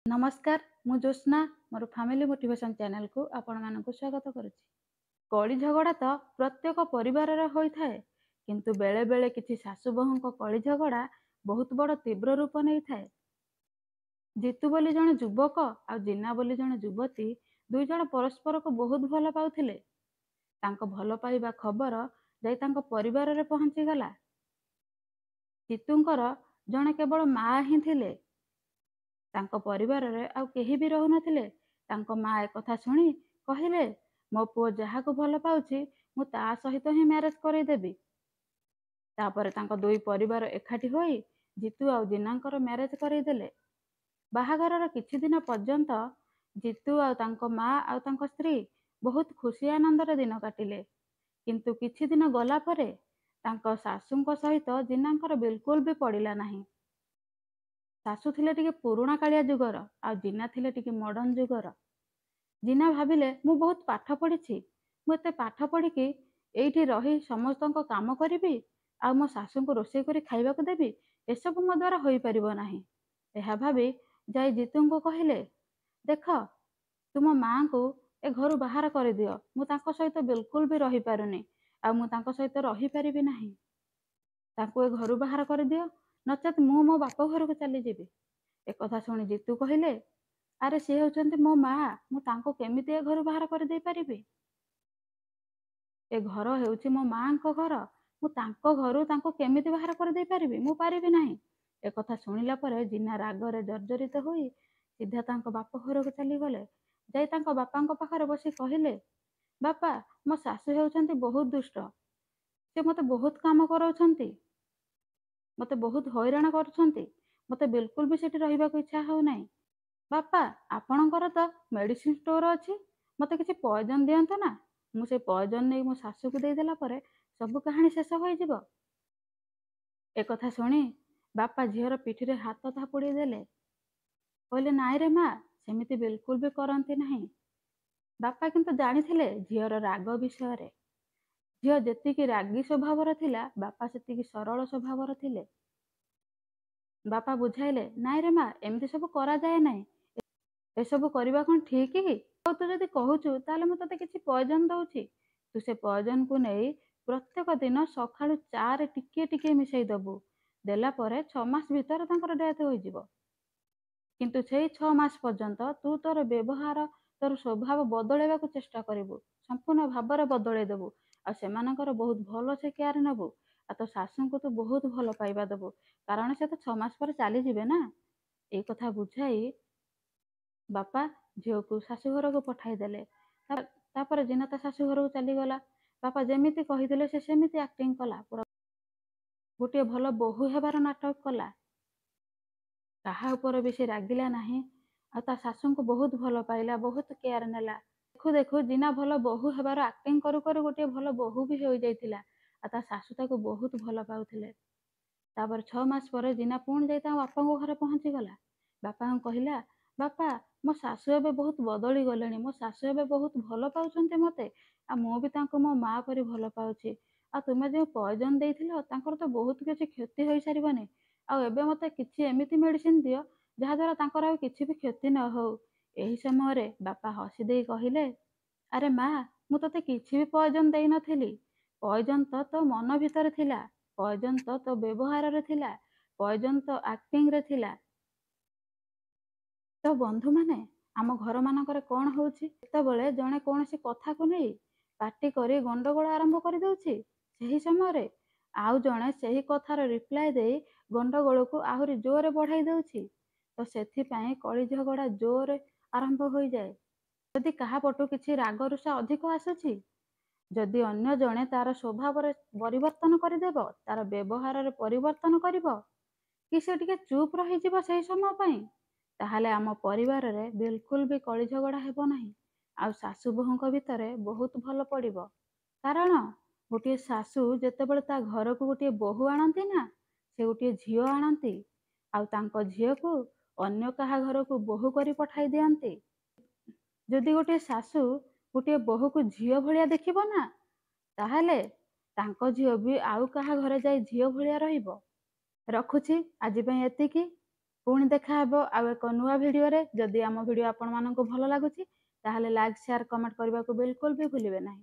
नमस्कार मु ज्योत्स्ना मोर family motivation channel को आपण मानक स्वागत करुच्ची। कली झगड़ा तो प्रत्येक परिवार होता है किंतु बेले बेले किसी सासु बहु कली झगड़ा बहुत बड़ तीव्र रूप नहीं थाए। जीतू बोली जड़े युवक आ जीना बोली जड़े युवती दुई जण परस्पर को बहुत भल पाउथिले। तांको भल पाइबा खबर जाई तांको परिवार रे पहुंची गला। जीतूंकर जड़े केवल माँ ही थिले, तांको परिवार रे आउ केही भी रहु नथिले। तांको माँ एक कथा सुनी कहिले मो पुओ जहा को भल पाउची मु ता सहित ही मैरेज करई देबी। तापरे तांको दुई परिवार एकाठी होई जीतू आउ जीनांकर मैरेज करई देले। बाहाघरर किछि दिन पर्यंत जीतू आउ तांको माँ आउ तांको स्त्री बहुत खुशी आनंदर दिन काटिले। किंतु किछि दिन गला परे तांको सासुंको सहित जीनांकर बिल्कुल भी पड़िला नाही। सासु थिले टिके पुराणा कालिया जुगर आ जीना थिले टिके मॉडर्न जुगर। जीना भाविले मु बहुत पाठ पढ़ी, मु एते पाठ पढ़ी एठी रही समस्तंको काम करिबी आ मो सासु को रोषेई करी खाइबाकू देबी, एसबु मो द्वारा होई परिबो नाही। एहा भाबी जाई जीतू को कहिले देख तुम माँ को ए घर बाहर कर दियो, मु तांको सहित बिल्कुल भी रही पारुनी आ मु तांको सहित रही परिबी नाही। तांको ए घर बाहर कर दियो नचेत मु मो बाप घर को चली जीवी। एक कथा सुनी जीतू कहिले अरे सी होचंती मो माँ, मु तांको केमिति ए घर बाहर कर दे परिबी। ए घर हेउची मो माँ को घर, मु तांको घरु तांको केमिति बाहर कर दे परिबी, मु पारिबी नाही। एक कथा सुनिला परे जीना रागरे जर्जरित होई सीधा तांको बाप घर को चली गले। जाई तांको बापांको पाखरे बसी कहिले बापा मो सासु हेउचंती बहुत दुष्ट, से मते बहुत काम कराउछंती, मते बहुत हैरान करुछंती, मते बिल्कुल भी सेठी रहिबाकू इच्छा हो नाही। बापा आपणकर तो मेडिसिन स्टोर अच्छी, मते किसी पॉइजन दियंतो ना, मु से पॉइजन नहीं मो सासु को दे देला परे सब कहानी शेष हो जिवो। एक कथा सुनी बापा झीर पिठी रे हाथ थापुड़ी देले, कहले नाई रे माँ सेमिति बिल्कुल भी करंती नहीं। बापा किंतु जानिथिले झीर राग विषय रे। झील जेतिकी रागी स्वभावर थिला बापा सेतिकी सरल स्वभावर थिले। बापा बुझाइले नाई रे माँ एमती सब करा जाए नहीं, एसबु करबा कौन ठीक ही? तू जदि कहूचु ताले मु तते किछि पॉइजन दउछि, तू से पॉइजन को नहीं प्रत्येक दिन सकाळु चा रे टिके टिके मिसई दबु, देला परे 6 मास भीतर तांकर डेथ होई जिवो। किंतु सेई 6 मास पर्यंत तू तोर व्यवहार तोर स्वभाव बदलेबाकू चेष्टा करिवु, संपूर्ण भाବରେ बदलै देबु आ सेमानकर बहुत भलो से केयर नबु आ तो सासु को तू बहुत भलो पाइबा देबु, कारण से तो 6 मास पर चली जिवे ना। ए कथा बुझाई बापा झील को शाशु घर को पठाई देले। तापर जीना ता शाशु घर को चली गला। बापा जेमिति कहिदेले से सेमिति एक्टिंग कला, पूरा गोटे भल बोहू हेबार नाटक कला, कहा ऊपर भी से रागिला नहीं आ ता शाशु को बहुत भल पाइला, बहुत केयर नेला। देखु देखु जीना भल बोहू हेबार एक्टिंग करू करू गोटे भल बोहू भी हो जाइतिला आ ता शाशु ताको बहुत भल पाउथिले। तापर 6 मास पर जीना पुणी जाई ता बापा को घरे पहुंची गला। बापा कहिला बापा मो सासु एबे बहुत बदली गलेनी, मो सासु एबे बहुत भल पाउछन्ते मते आ मो भी तांको मो माँ परी भल पाउछि आ तुमे जे पॉइजन देइथिलो तांकर तो बहुत किछि क्षति होई सारिबनी आ एबे मते किछि एमिति मेडिसिन दियो जहा द्वारा तांकर आ किछि भी क्षति न हो। एही समय रे बापा हसी देई कहिले अरे माँ मु तते किछि भी पॉइजन देई नथिली, पॉइजन तो तो मन भीतर थिला, पॉइजन तो तो व्यवहार रे थिला, पॉइजन तो एक्टिंग रे थिला। तो बंधु माने आम घर मानकर कौन होउछि जेतेबेले जणे कोनोसी कथा को नहीं पार्टी करी गंडगोल आरंभ कर देउछि, सेही समय रे आउ जणे सेही कथार रिप्लाई देई गंडगोल को आहुरी जोरे बढ़ाई देउछि। तो सेथि पई कली झगड़ा जोरे आरंभ हो जाए। यदि कहा पटु किछि राग रुषा अधिक आसुछि, जदि अन्य जणे तार स्वभाव रे परिवर्तन करदेब, तार व्यवहार रे परिवर्तन करिवो कि से टिके चुप रही जिवो सेही समय पई, ताहले आम परिवार रे बिल्कुल भी कली झगड़ा हेबो नाही आ सासु बोहूंक भितरे बहुत भल पड़िबो। कारण गोटे सासु जेतेबेले ता घर को गोटे बोहू आणंती ना, से गोटे झियो आणंती आ तांको झियो को अन्य कहा घर को बोहू करी पठाई दियंती। जदि गोटे सासु गोटे बोहू को झियो भलिया देखिबो ना, ताहले तांको झियो भी आउ कहा घरे जाई झियो भलिया रहिबो। रखुछि आजि पई एतिकी। ପୁଣି ଦେଖାହେବ ଆଉ ଏକ ନୂଆ ଭିଡ଼ିଓରେ। ଯଦି ଆମ ଭିଡ଼ିଓ ଆପଣମାନଙ୍କୁ ଭଲ ଲାଗୁଛି ତାହେଲେ ଲାଇକ୍, ସେୟାର, କମେଣ୍ଟ କରିବାକୁ ବିଲକୁଲ ବି ଭୁଲିବେ ନାହିଁ।